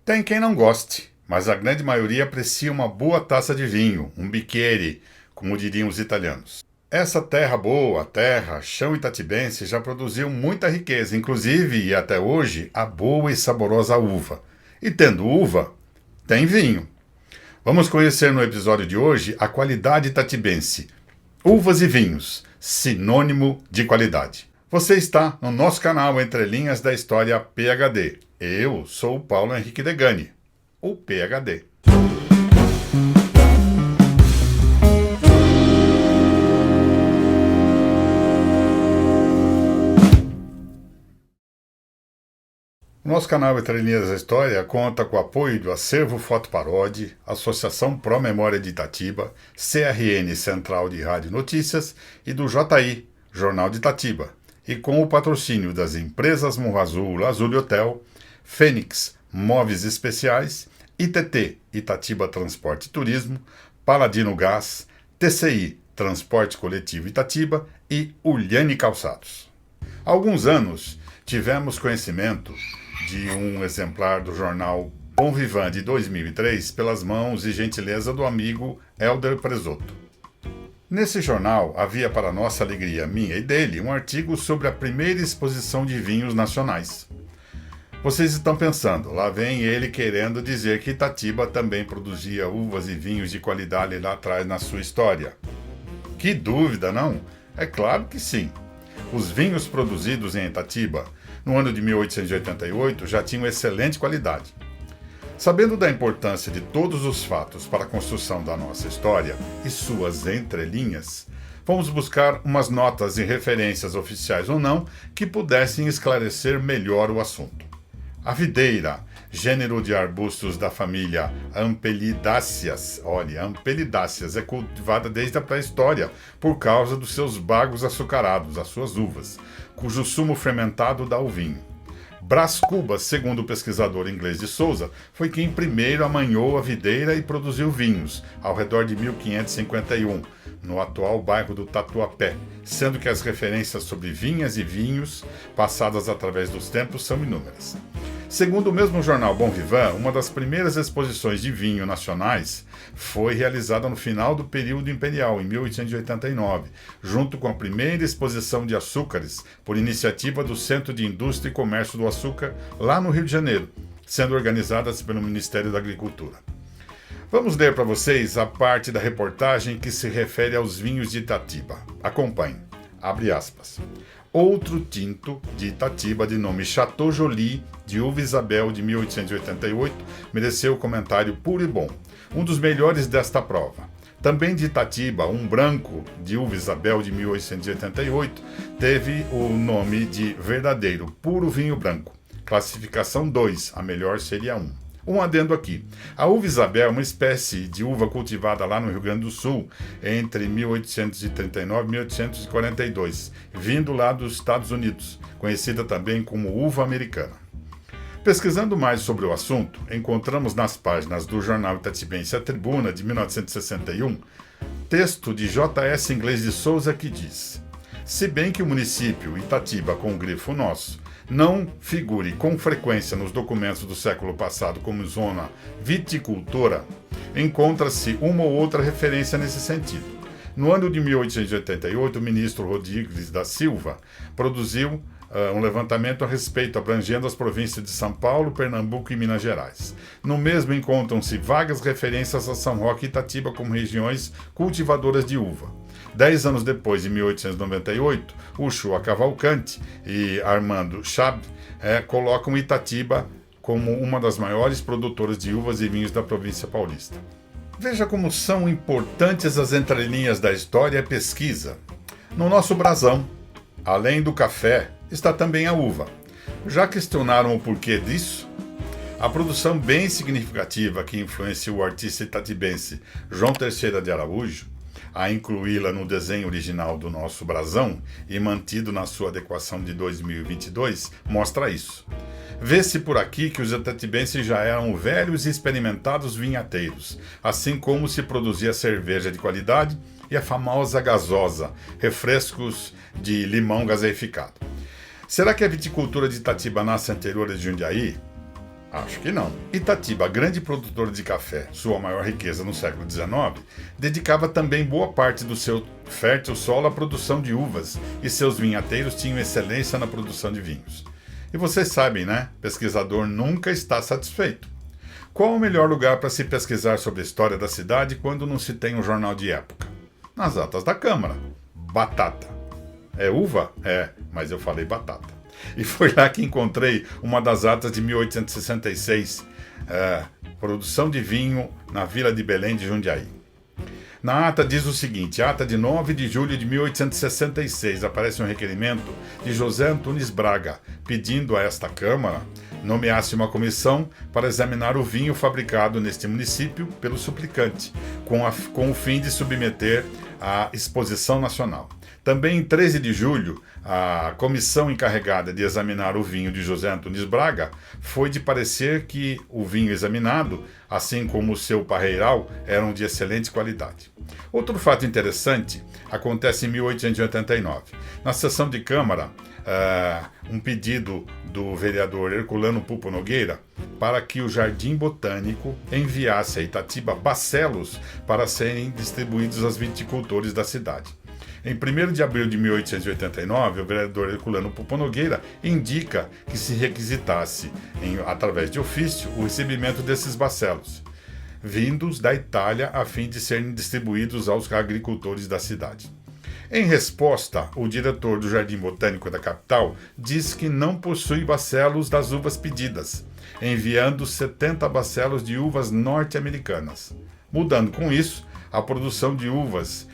Tem quem não goste, mas a grande maioria aprecia uma boa taça de vinho, um bicchiere, como diriam os italianos. Essa terra boa, terra, chão itatibense já produziu muita riqueza, inclusive, e até hoje, a boa e saborosa uva. E tendo uva, tem vinho. Vamos conhecer no episódio de hoje a qualidade itatibense. Uvas e vinhos, sinônimo de qualidade. Você está no nosso canal Entre Linhas da História PhD. Eu sou o Paulo Henrique Degani, o PhD. O nosso canal Entre Linhas da História conta com o apoio do Acervo Fotoparódia, Associação Pró Memória de Itatiba, CRN Central de Rádio Notícias e do JI, Jornal de Itatiba, e com o patrocínio das empresas Morro Azul, Lazuli Hotel, Fênix Móveis Especiais, ITT, Itatiba Transporte e Turismo, Paladino Gás, TCI, Transporte Coletivo Itatiba e Uliane Calçados. Há alguns anos tivemos conhecimento de um exemplar do jornal Bom Vivant de 2003 pelas mãos e gentileza do amigo Helder Presoto. Nesse jornal havia, para nossa alegria, minha e dele, um artigo sobre a primeira exposição de vinhos nacionais. Vocês estão pensando, lá vem ele querendo dizer que Itatiba também produzia uvas e vinhos de qualidade lá atrás na sua história. Que dúvida, não? É claro que sim. Os vinhos produzidos em Itatiba, no ano de 1888, já tinham excelente qualidade. Sabendo da importância de todos os fatos para a construção da nossa história e suas entrelinhas, fomos buscar umas notas e referências oficiais ou não que pudessem esclarecer melhor o assunto. A videira, gênero de arbustos da família Ampelidáceas, olha, Ampelidáceas é cultivada desde a pré-história por causa dos seus bagos açucarados, as suas uvas, cujo sumo fermentado dá o vinho. Brás Cubas, segundo o pesquisador inglês de Souza, foi quem primeiro amanhou a videira e produziu vinhos, ao redor de 1551, no atual bairro do Tatuapé, sendo que as referências sobre vinhas e vinhos, passadas através dos tempos, são inúmeras. Segundo o mesmo jornal Bom Vivant, uma das primeiras exposições de vinho nacionais foi realizada no final do período imperial, em 1889, junto com a primeira exposição de açúcares, por iniciativa do Centro de Indústria e Comércio do Açúcar, lá no Rio de Janeiro, sendo organizadas pelo Ministério da Agricultura. Vamos ler para vocês a parte da reportagem que se refere aos vinhos de Itatiba. Acompanhe. Abre aspas. Outro tinto de Itatiba, de nome Chateau Joly, de uva Isabel, de 1888, mereceu o comentário puro e bom, um dos melhores desta prova. Também de Itatiba, um branco de uva Isabel, de 1888, teve o nome de verdadeiro, puro vinho branco. Classificação 2, a melhor seria 1. Um adendo aqui. A uva Isabel é uma espécie de uva cultivada lá no Rio Grande do Sul entre 1839 e 1842, vindo lá dos Estados Unidos, conhecida também como uva americana. Pesquisando mais sobre o assunto, encontramos nas páginas do jornal itatibense A Tribuna, de 1961, texto de J.S. Inglês de Souza que diz: se bem que o município Itatiba, com o grifo nosso, não figure com frequência nos documentos do século passado como zona viticultora, encontra-se uma ou outra referência nesse sentido. No ano de 1888, o ministro Rodrigues da Silva produziu um levantamento a respeito, abrangendo as províncias de São Paulo, Pernambuco e Minas Gerais. No mesmo encontram-se vagas referências a São Roque e Itatiba como regiões cultivadoras de uva. 10 anos depois, em 1898, Uchoa Cavalcante e Armando Chab colocam Itatiba como uma das maiores produtoras de uvas e vinhos da província paulista. Veja como são importantes as entrelinhas da história e a pesquisa. No nosso brasão, além do café, está também a uva. Já questionaram o porquê disso? A produção bem significativa que influenciou o artista itatibense João Teixeira de Araújo a incluí-la no desenho original do nosso brasão e mantido na sua adequação de 2022, mostra isso. Vê-se por aqui que os itatibenses já eram velhos e experimentados vinhateiros, assim como se produzia cerveja de qualidade e a famosa gasosa, refrescos de limão gaseificado. Será que a viticultura de Itatiba nasce anterior a Jundiaí? Acho que não. Itatiba, grande produtor de café, sua maior riqueza no século XIX, dedicava também boa parte do seu fértil solo à produção de uvas e seus vinhateiros tinham excelência na produção de vinhos. E vocês sabem, né? Pesquisador nunca está satisfeito. Qual o melhor lugar para se pesquisar sobre a história da cidade quando não se tem um jornal de época? Nas atas da Câmara. Batata. É uva? É, mas eu falei batata. E foi lá que encontrei uma das atas de 1866, produção de vinho na Vila de Belém de Jundiaí. Na ata diz o seguinte, ata de 9 de julho de 1866, aparece um requerimento de José Antunes Braga, pedindo a esta Câmara nomeasse uma comissão para examinar o vinho fabricado neste município pelo suplicante, com o fim de submeter à exposição nacional. Também em 13 de julho, a comissão encarregada de examinar o vinho de José Antunes Braga foi de parecer que o vinho examinado, assim como o seu parreiral, eram de excelente qualidade. Outro fato interessante acontece em 1889. Na sessão de Câmara, um pedido do vereador Herculano Pupo Nogueira para que o Jardim Botânico enviasse a Itatiba bacelos para serem distribuídos aos viticultores da cidade. Em 1º de abril de 1889, o vereador Herculano Pupo Nogueira indica que se requisitasse, através de ofício, o recebimento desses bacelos, vindos da Itália a fim de serem distribuídos aos agricultores da cidade. Em resposta, o diretor do Jardim Botânico da capital diz que não possui bacelos das uvas pedidas, enviando 70 bacelos de uvas norte-americanas, mudando com isso a produção de uvas,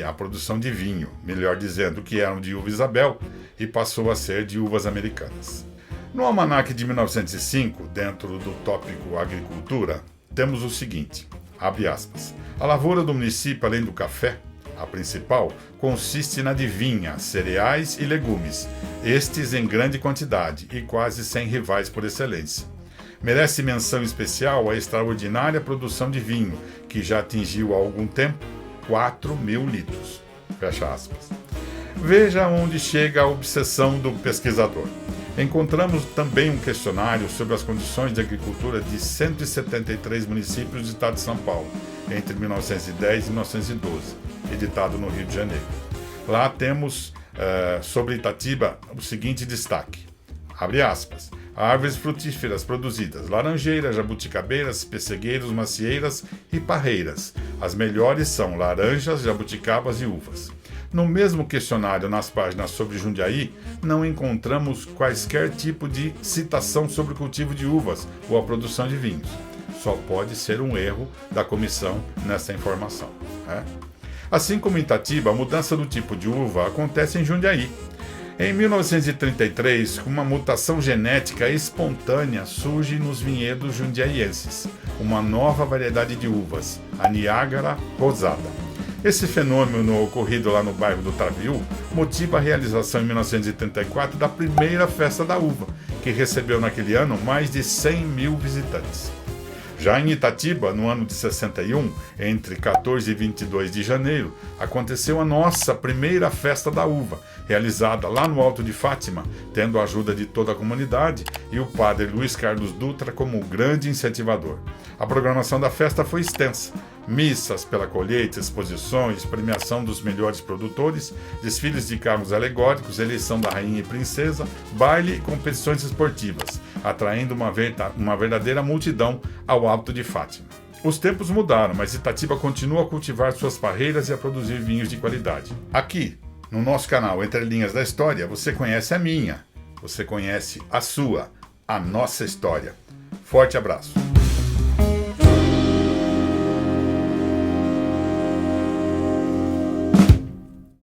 a produção de vinho, melhor dizendo, que eram de uva Isabel e passou a ser de uvas americanas. No almanaque de 1905, dentro do tópico agricultura, temos o seguinte, abre aspas, a lavoura do município, além do café, a principal, consiste na de vinha, cereais e legumes, estes em grande quantidade e quase sem rivais por excelência. Merece menção especial a extraordinária produção de vinho, que já atingiu há algum tempo 4.000 litros. Fecha aspas. Veja onde chega a obsessão do pesquisador. Encontramos também um questionário sobre as condições de agricultura de 173 municípios do estado de São Paulo, entre 1910 e 1912, editado no Rio de Janeiro. Lá temos, sobre Itatiba, o seguinte destaque. Abre aspas. Árvores frutíferas produzidas, laranjeiras, jabuticabeiras, pessegueiros, macieiras e parreiras. As melhores são laranjas, jabuticabas e uvas. No mesmo questionário, nas páginas sobre Jundiaí, não encontramos quaisquer tipo de citação sobre o cultivo de uvas ou a produção de vinhos. Só pode ser um erro da comissão nessa informação. Assim como em Itatiba, a mudança do tipo de uva acontece em Jundiaí. Em 1933, uma mutação genética espontânea surge nos vinhedos jundiaienses, uma nova variedade de uvas, a Niágara rosada. Esse fenômeno ocorrido lá no bairro do Traviú motiva a realização em 1934 da primeira festa da uva, que recebeu naquele ano mais de 100.000 visitantes. Já em Itatiba, no ano de 61, entre 14 e 22 de janeiro, aconteceu a nossa primeira festa da uva, realizada lá no Alto de Fátima, tendo a ajuda de toda a comunidade e o padre Luiz Carlos Dutra como grande incentivador. A programação da festa foi extensa. Missas pela colheita, exposições, premiação dos melhores produtores, desfiles de carros alegóricos, eleição da rainha e princesa, baile e competições esportivas, atraindo uma verdadeira multidão ao Alto de Fátima. Os tempos mudaram, mas Itatiba continua a cultivar suas parreiras e a produzir vinhos de qualidade. Aqui, no nosso canal Entre Linhas da História, você conhece a minha, você conhece a sua, a nossa história. Forte abraço!